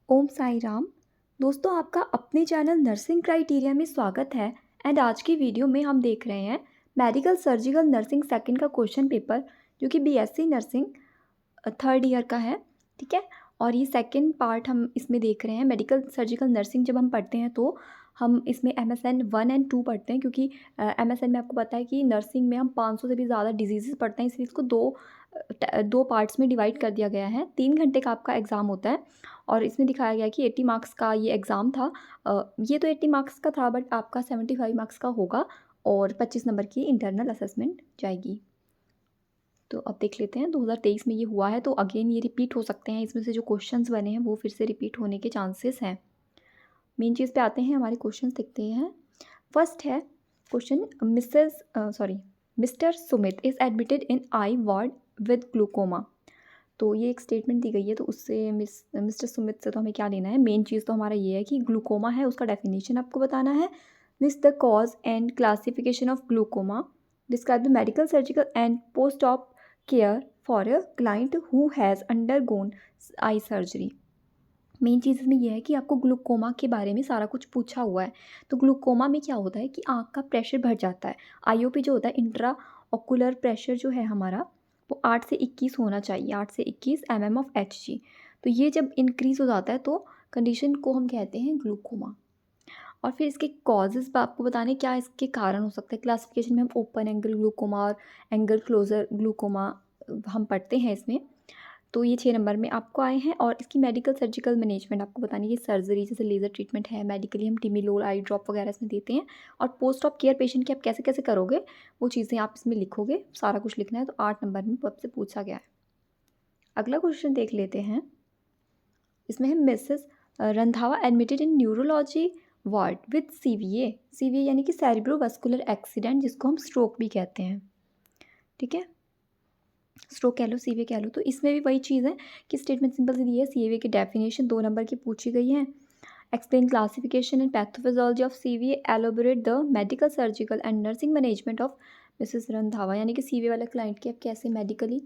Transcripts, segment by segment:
ओम साई राम। दोस्तों, आपका अपने चैनल नर्सिंग क्राइटेरिया में स्वागत है। एंड आज की वीडियो में हम देख रहे हैं मेडिकल सर्जिकल नर्सिंग सेकंड का क्वेश्चन पेपर, जो कि बीएससी नर्सिंग थर्ड ईयर का है। ठीक है, और ये सेकंड पार्ट हम इसमें देख रहे हैं। मेडिकल सर्जिकल नर्सिंग जब हम पढ़ते हैं तो हम इसमें MSN 1 एंड 2 पढ़ते हैं, क्योंकि MSN में आपको पता है कि नर्सिंग में हम 500 से भी ज़्यादा डिजीज़ पढ़ते हैं, इसलिए इसको दो पार्ट्स में डिवाइड कर दिया गया है। 3 घंटे का आपका एग्ज़ाम होता है और इसमें दिखाया गया कि 80 मार्क्स का ये एग्ज़ाम था। ये तो 80 मार्क्स का था, बट आपका 75 मार्क्स का होगा और 25 नंबर की इंटरनल असेसमेंट जाएगी। तो अब देख लेते हैं 2023 में ये हुआ है, तो अगेन ये रिपीट हो सकते हैं। इसमें से जो क्वेश्चंस बने हैं वो फिर से रिपीट होने के चांसेस हैं। मेन चीज़ पे आते हैं, हमारे क्वेश्चंस देखते हैं। फर्स्ट है question, mister Sumit is admitted in I ward with glaucoma. तो ये एक स्टेटमेंट दी गई है, तो उससे मिस्टर सुमित से तो हमें क्या लेना है। मेन चीज़ तो हमारा ये है कि ग्लूकोमा है, उसका डेफिनेशन आपको बताना है। This the cause and classification of glaucoma, describe the medical surgical and post op care for a client who has undergone eye surgery. मेन चीज़ इसमें यह है कि आपको ग्लूकोमा के बारे में सारा कुछ पूछा हुआ है। तो ग्लूकोमा में क्या होता है कि आँख का प्रेशर बढ़ जाता है। आईओपी जो होता है, इंट्रा ऑकुलर प्रेशर जो है हमारा, वो 8 से 21 होना चाहिए, 8 से 21 mm ऑफ Hg। तो ये जब इंक्रीज़ हो जाता है तो कंडीशन को हम कहते हैं ग्लूकोमा। और फिर इसके कॉजेज़ आपको बताने क्या इसके कारण हो सकते हैं। क्लासिफिकेशन में हम ओपन एंगल ग्लूकोमा और एंगल क्लोजर ग्लूकोमा हम पढ़ते हैं इसमें। तो ये 6 नंबर में आपको आए हैं। और इसकी मेडिकल सर्जिकल मैनेजमेंट आपको बतानी है। सर्जरी जैसे लेज़र ट्रीटमेंट है, मेडिकली हम टिमिलोल आई ड्रॉप वगैरह इसमें देते हैं। और पोस्ट ऑफ केयर पेशेंट की आप कैसे कैसे करोगे वो चीज़ें आप इसमें लिखोगे, सारा कुछ लिखना है। तो 8 नंबर में आपसे पूछा गया है। अगला क्वेश्चन देख लेते हैं। इसमें है Mrs Randhawa admitted in neurology ward with CVA यानी कि सेरिब्रोवास्कुलर एक्सीडेंट, जिसको हम स्ट्रोक भी कहते हैं। ठीक है, स्ट्रोक कह लो, CVA कह लो। तो इसमें भी वही चीज़ है कि स्टेटमेंट सिंपल सी दी है। CVA की डेफिनेशन 2 नंबर की पूछी गई है। Explain classification and pathophysiology of CVA, elaborate the medical surgical and nursing management of Mrs Randhawa. यानी कि CVA वाले क्लाइंट की अब कैसे मेडिकली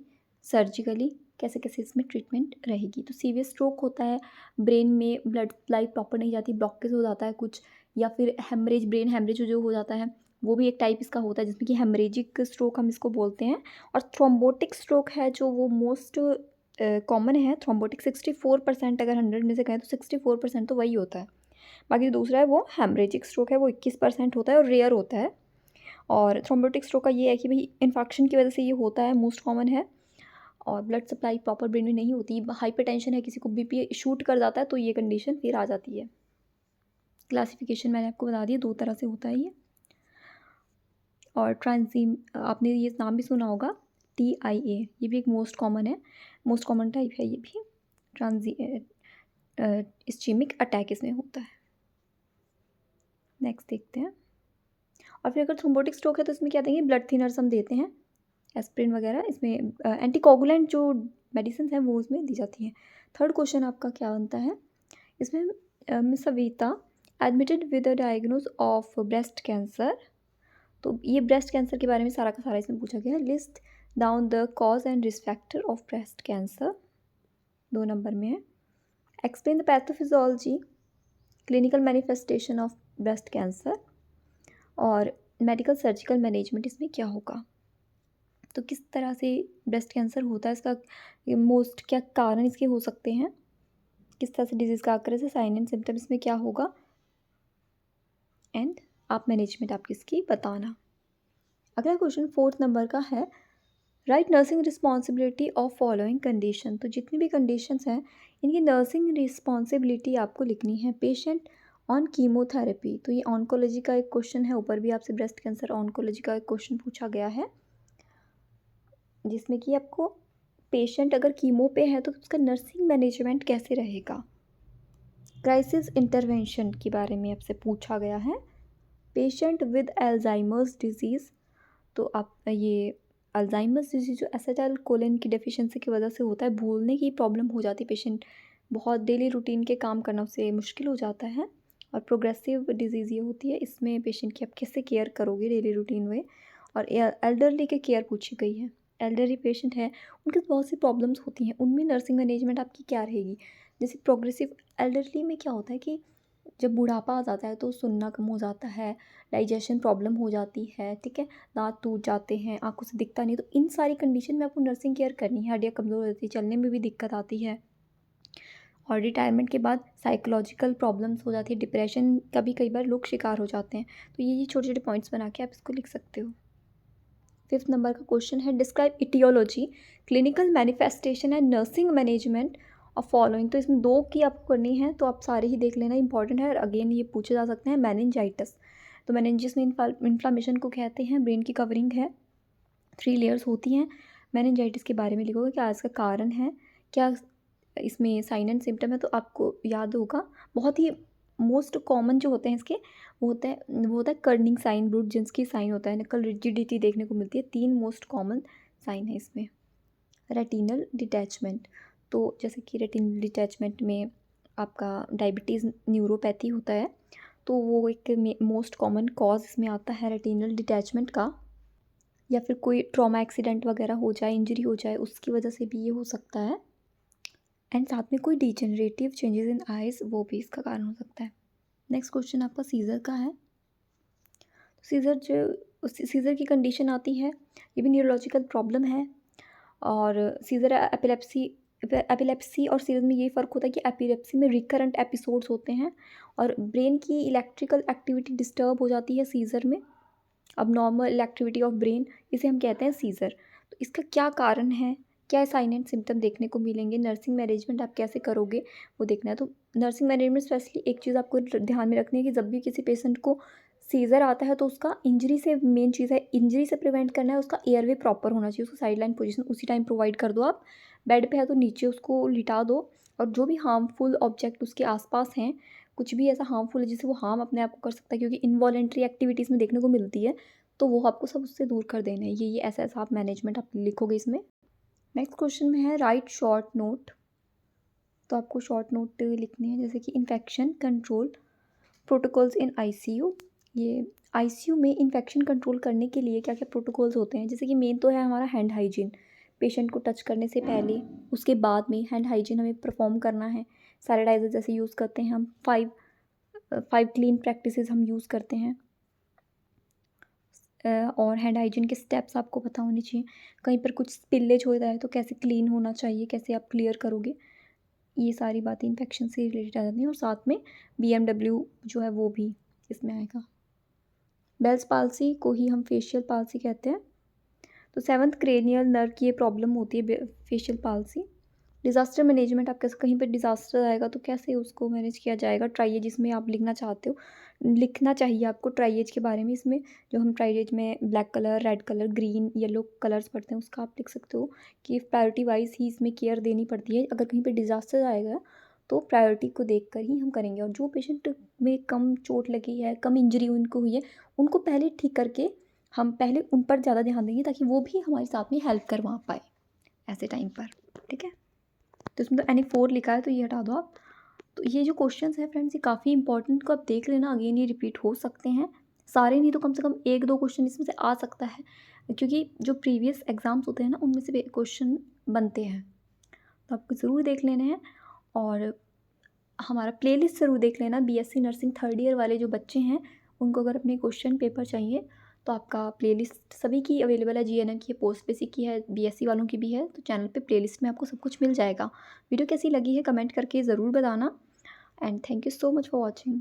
सर्जिकली कैसे कैसे इसमें ट्रीटमेंट रहेगी। तो CVA स्ट्रोक होता है, ब्रेन में ब्लड सप्लाई प्रॉपर नहीं जाती, ब्लॉकेज हो जाता है कुछ, या फिर हेमरेज, ब्रेन हेमरेज जो हो जाता है, वो भी एक टाइप इसका होता है, जिसमें कि हेमरेजिक स्ट्रोक हम इसको बोलते हैं। और थ्रोम्बोटिक स्ट्रोक है जो वो मोस्ट कॉमन है। थ्रोम्बोटिक 64%, अगर 100 में से कहें तो 64% तो वही होता है। बाकी जो दूसरा है वो हेमरेजिक स्ट्रोक है, वो 21% होता है और रेयर होता है। और थ्रोम्बोटिक स्ट्रोक का ये है कि भाई इन्फेक्शन की वजह से ये होता है, मोस्ट कॉमन है। और ब्लड सप्लाई प्रॉपर ब्रेन में नहीं होती, हाइपरटेंशन है, किसी को BP शूट कर जाता है, तो ये कंडीशन फिर आ जाती है। क्लासिफिकेशन मैंने आपको बता दी, 2 तरह से होता है ये। और ट्रांजीम, आपने ये नाम भी सुना होगा, TIA, ये भी एक मोस्ट कॉमन है, मोस्ट कॉमन टाइप है ये भी। ट्रांजी इस्चेमिक अटैक इसमें होता है। नेक्स्ट देखते हैं। और फिर अगर थ्रोम्बोटिक स्ट्रोक है तो इसमें क्या देंगे, ब्लड थिनर्स हम देते हैं, एस्प्रिन वगैरह। इसमें एंटीकोगुलेंट जो मेडिसिन है वो इसमें दी जाती है। थर्ड क्वेश्चन आपका क्या बनता है इसमें, miss Savita admitted with a diagnose of breast cancer. तो ये ब्रेस्ट कैंसर के बारे में सारा का सारा इसमें पूछा गया है। List down the cause and risk factor of breast cancer, 2 number में है। Explain the pathophysiology, clinical manifestation of breast cancer. और मेडिकल सर्जिकल मैनेजमेंट इसमें क्या होगा, तो किस तरह से ब्रेस्ट कैंसर होता है, इसका मोस्ट क्या कारण इसके हो सकते हैं, किस तरह से डिजीज़ का आकर से साइन एंड सिम्टम इसमें क्या होगा, एंड आप मैनेजमेंट आप किसकी बताना। अगला क्वेश्चन 4th नंबर का है, right nursing responsibility of following condition. तो जितनी भी कंडीशंस हैं इनकी नर्सिंग रिस्पॉन्सिबिलिटी आपको लिखनी है। पेशेंट ऑन कीमोथेरेपी, तो ये ऑन्कोलॉजी का एक क्वेश्चन है, ऊपर भी आपसे ब्रेस्ट कैंसर ऑन्कोलॉजी का एक क्वेश्चन पूछा गया है, जिसमें कि आपको पेशेंट अगर कीमो पे है तो उसका नर्सिंग मैनेजमेंट कैसे रहेगा। क्राइसिस इंटरवेंशन के बारे में आपसे पूछा गया है। पेशेंट विद अल्जाइमर्स डिजीज़, तो आप ये अल्जाइमर्स डिजीज़ जो एसिटाइल कोलिन की डेफिशिएंसी की वजह से होता है, भूलने की प्रॉब्लम हो जाती है, पेशेंट बहुत डेली रूटीन के काम करना उससे मुश्किल हो जाता है। और प्रोग्रेसिव डिजीज़ ये होती है, इसमें पेशेंट की आप कैसे केयर करोगे डेली रूटीन में। और एल्डरली की केयर पूछी गई है। एल्डरली पेशेंट है, उनके बहुत सी प्रॉब्लम्स होती हैं, उनमें नर्सिंग मैनेजमेंट आपकी क्या रहेगी। जैसे प्रोग्रेसिव एल्डरली में क्या होता है कि जब बुढ़ापा आ जाता है तो सुनना कम हो जाता है, डाइजेशन प्रॉब्लम हो जाती है, ठीक है, दांत टूट जाते हैं, आंखों से दिखता नहीं, तो इन सारी कंडीशन में आपको नर्सिंग केयर करनी है। हड्डियाँ कमज़ोर हो जाती है, चलने में भी दिक्कत आती है, और रिटायरमेंट के बाद साइकोलॉजिकल प्रॉब्लम्स हो जाती है, डिप्रेशन का भी कई बार लोग शिकार हो जाते हैं। तो ये छोटे छोटे पॉइंट्स बना के आप इसको लिख सकते हो। 5th नंबर का क्वेश्चन है, describe etiology, clinical manifestation and nursing management of following. तो इसमें 2 की आपको करनी है, तो आप सारे ही देख लेना, इंपॉर्टेंट है। और अगेन ये पूछे जा सकते हैं। मेनिनजाइटिस, तो मेनिनजिस में इन्फ्लामेशन को कहते हैं, ब्रेन की कवरिंग है, 3 लेयर्स होती हैं। मेनिनजाइटिस के बारे में लिखोगे, क्या इसका कारण है, क्या इसमें साइन एंड सिम्टम है, तो आपको याद होगा। बहुत ही मोस्ट कॉमन जो होते हैं इसके, वो होता है कर्निंग साइन, ब्रूट जिन्स्की साइन होता है, नकल रिजिडिटी देखने को मिलती है। 3 मोस्ट कॉमन साइन है इसमें। रेटिनल डिटैचमेंट, तो जैसे कि रेटिनल डिटैचमेंट में आपका डायबिटीज़ न्यूरोपैथी होता है, तो वो एक मोस्ट कॉमन कॉज इसमें आता है रेटिनल डिटैचमेंट का। या फिर कोई ट्रॉमा एक्सीडेंट वगैरह हो जाए, इंजरी हो जाए, उसकी वजह से भी ये हो सकता है। एंड साथ में कोई डिजेनरेटिव चेंजेस इन आइज़, वो भी इसका कारण हो सकता है। नेक्स्ट क्वेश्चन आपका सीज़र का है। सीज़र की कंडीशन आती है, ये भी न्यूरोलॉजिकल प्रॉब्लम है। और सीज़र एपिलेप्सी और सीज़र में ये फ़र्क होता है कि एपिलेप्सी में रिकरेंट एपिसोड्स होते हैं और ब्रेन की इलेक्ट्रिकल एक्टिविटी डिस्टर्ब हो जाती है सीज़र में, अब नॉर्मल एक्टिविटी ऑफ ब्रेन, इसे हम कहते हैं सीज़र। तो इसका क्या कारण है, क्या साइन एंड सिम्टम देखने को मिलेंगे, नर्सिंग मैनेजमेंट आप कैसे करोगे, वो देखना है। तो नर्सिंग मैनेजमेंट स्पेशली एक चीज़ आपको ध्यान में रखनी है कि जब भी किसी पेशेंट को सीज़र आता है तो उसका इंजरी से, मेन चीज़ है इंजरी से प्रिवेंट करना है, उसका एयरवे प्रॉपर होना चाहिए, उसको साइडलाइन पोजीशन उसी टाइम प्रोवाइड कर दो। आप बेड पे है तो नीचे उसको लिटा दो, और जो भी हार्मफुल ऑब्जेक्ट उसके आसपास हैं, कुछ भी ऐसा हार्मफुल है जिससे वो हार्म अपने आप को कर सकता है, क्योंकि इनवॉलेंट्री एक्टिविटीज़ में देखने को मिलती है, तो वो आपको सब उससे दूर कर देना है। ये ऐसा आप मैनेजमेंट आप लिखोगे इसमें। नेक्स्ट क्वेश्चन में है, राइट शॉर्ट नोट। तो आपको शॉर्ट नोट लिखने हैं, जैसे कि infection control protocols in ICU. ये आईसीयू में इन्फेक्शन कंट्रोल करने के लिए क्या क्या प्रोटोकॉल्स होते हैं, जैसे कि मेन तो है हमारा हैंड हाइजीन, पेशेंट को टच करने से पहले, उसके बाद में हैंड हाइजीन हमें परफॉर्म करना है। सैनिटाइजर जैसे यूज़ करते हैं हम, 5 क्लीन प्रैक्टिसेस हम यूज़ करते हैं। और हैंड हाइजीन के स्टेप्स आपको पता होने चाहिए। कहीं पर कुछ स्पिलेज हो जाए तो कैसे क्लीन होना चाहिए, कैसे आप क्लियर करोगे, ये सारी बातें इन्फेक्शन से रिलेटेड आ जाती हैं। और साथ में बीएमडब्ल्यू जो है वो भी इसमें आएगा। बेल्स पाल्सी को ही हम फेशियल पाल्सी कहते हैं। तो 7th क्रेनियल नर्व की ये प्रॉब्लम होती है, फेशियल पाल्सी। डिज़ास्टर मैनेजमेंट, आप कैसे, कहीं पे डिज़ास्टर आएगा तो कैसे उसको मैनेज किया जाएगा। ट्राइएज जिसमें आप लिखना चाहते हो, लिखना चाहिए आपको ट्राइएज के बारे में। इसमें जो हम ट्राइएज में black colour, red colour, green, yellow colours पढ़ते हैं, उसका आप लिख सकते हो कि प्रायोरिटी वाइज ही इसमें केयर देनी पड़ती है। अगर कहीं पे डिज़ास्टर आएगा तो प्रायोरिटी को देख कर ही हम करेंगे। और जो पेशेंट में कम चोट लगी है, कम इंजरी उनको हुई है, उनको पहले ठीक करके हम पहले उन पर ज़्यादा ध्यान देंगे, ताकि वो भी हमारे साथ में हेल्प करवा पाए ऐसे टाइम पर, ठीक है। तो इसमें तो N4 लिखा है, तो ये हटा दो आप। तो ये जो क्वेश्चंस हैं फ्रेंड्स, ये काफ़ी इंपॉर्टेंट, को आप देख लेना, अगेन ये रिपीट हो सकते हैं सारे, नहीं तो कम से कम 1-2 क्वेश्चन इसमें से आ सकता है, क्योंकि जो प्रीवियस एग्ज़ाम्स होते हैं ना, उनमें से क्वेश्चन बनते हैं। तो आपको ज़रूर देख लेने हैं। और हमारा प्लेलिस्ट ज़रूर देख लेना। बीएससी नर्सिंग 3rd ईयर वाले जो बच्चे हैं, उनको अगर अपने क्वेश्चन पेपर चाहिए तो आपका प्लेलिस्ट सभी की अवेलेबल है। जीएनएम की है, पोस्ट बेसिक की है, बीएससी वालों की भी है, तो चैनल पे प्लेलिस्ट में आपको सब कुछ मिल जाएगा। वीडियो कैसी लगी है कमेंट करके ज़रूर बताना। And thank you so much for watching.